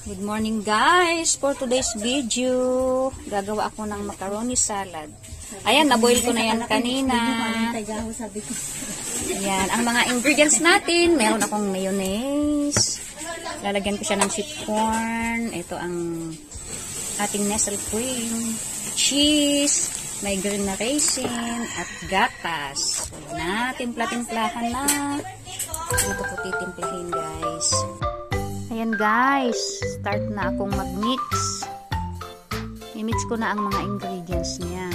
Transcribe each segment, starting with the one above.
Good morning guys! For today's video, gagawa ako ng macaroni salad. Ayan, naboil ko na yan kanina. Ayan, ang mga ingredients natin, meron akong mayonnaise. Lalagyan ko siya ng sweet corn. Ito ang ating nestle cream. Cheese, may green na raisin, at gatas. So, na, timpla-timplahan na. Ito ko titimplahin guys. Ayan guys, start na akong mag-mix. I-mix ko na ang mga ingredients niya.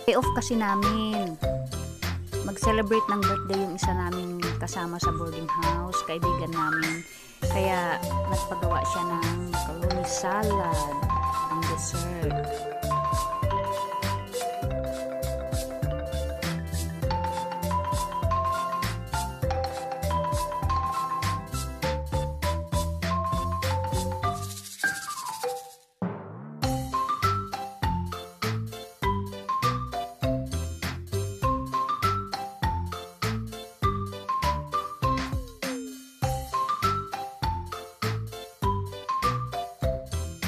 Day off kasi namin. Mag-celebrate ng birthday yung isa namin kasama sa boarding house, kaibigan namin. Kaya nagpagawa siya ng macaroni salad, ang dessert.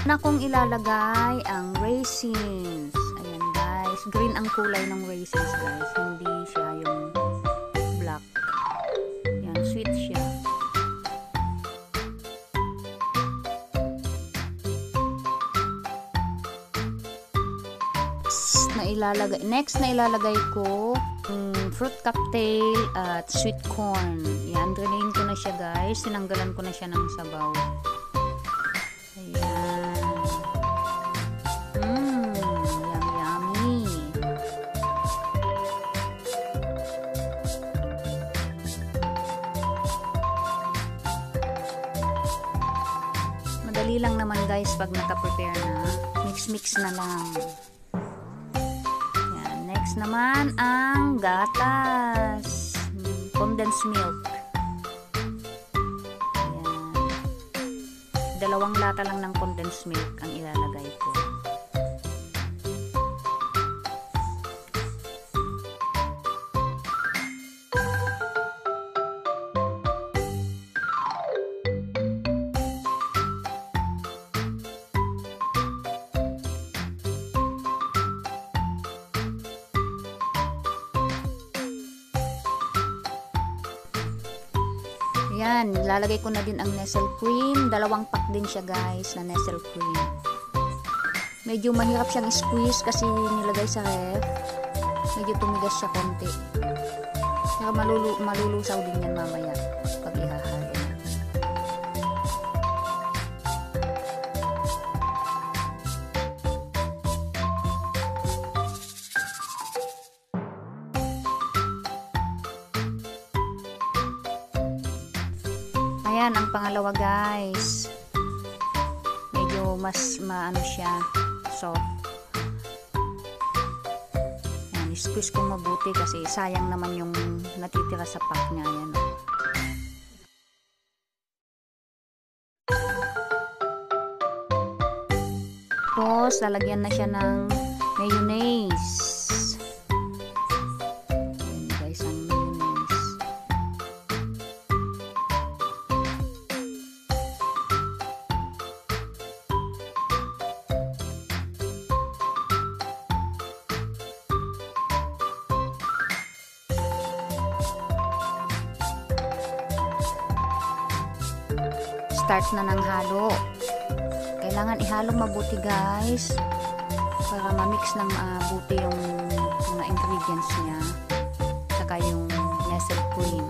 Na kong ilalagay ang raisins. Ayan guys, green ang kulay ng raisins guys, hindi siya yung black. Ayan, sweet siya. Next na ilalagay ko fruit cocktail at sweet corn. Ayan, drainain ko na siya guys, tinanggalan ko na siya ng sabaw. Madali lang naman guys pag naka-prepare na. Mix-mix na lang. Yan. Next naman ang gatas. Condensed milk. Yan. 2 lata lang ng condensed milk ang ilalagay ko. Yan, lalagay ko na din ang nestle cream. 2 pack din siya guys na nestle cream. Medyo mahirap siyang squeeze kasi nilagay sa ref. Medyo tumigas siya konti. Pero malulusaw din yan mamaya pag ihahalo. Ayan, ang pangalawa guys. Medyo mas maano siya, soft. Ayan, squeeze ko mabuti kasi sayang naman yung natitira sa pack niya. Ayan. Tapos, lalagyan na siya ng mayonnaise. Start na ng halo. Kailangan ihalong mabuti guys para ma-mix ng mabuti yung mga ingredients niya saka yung nestle cream.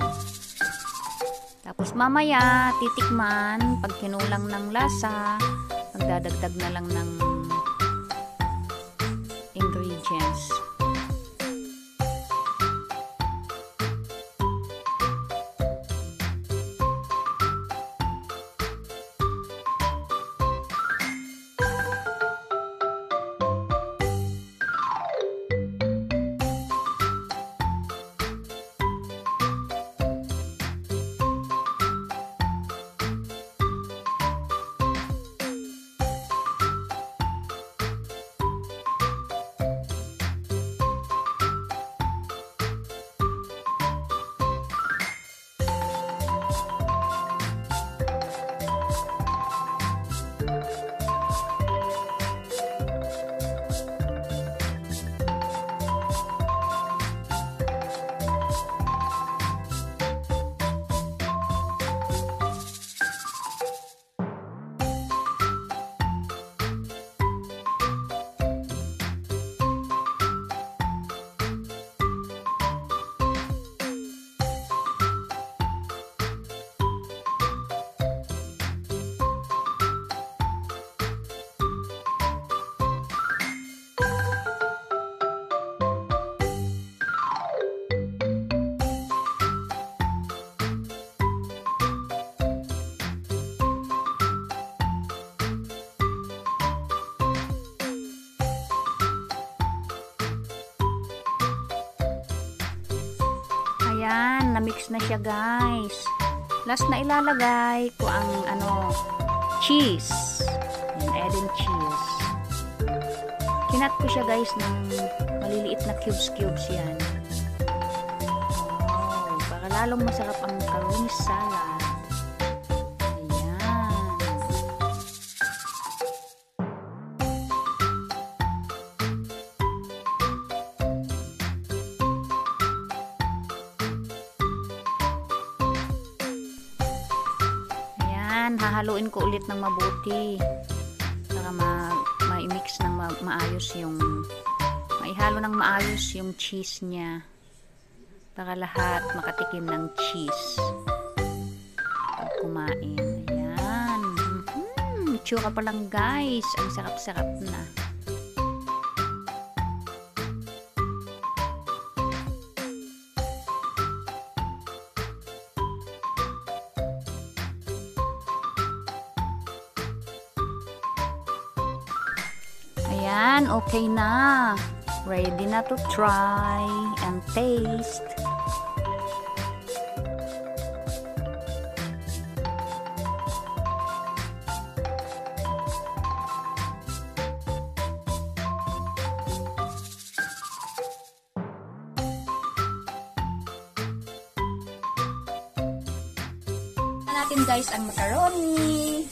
Tapos mamaya titikman pag kinulang ng lasa, magdadagdag na lang ng ingredients. Ayan, na-mix na siya guys. Last na ilalagay ko ang cheese. Ayan, adding cheese. Kinat ko siya guys ng maliliit na cubes yan. Wow, para lalong masarap ang macaroni salad. Ayan. Ayan, hahaluin ko ulit ng mabuti para ma-mix ng maayos yung maihalo ng maayos yung cheese niya para lahat makatikim ng cheese pag kumain. Ayan. Tsura pa lang guys, ang sarap-sarap na. Ayan, okay na. Ready na to try and taste. Natin guys ang macaroni.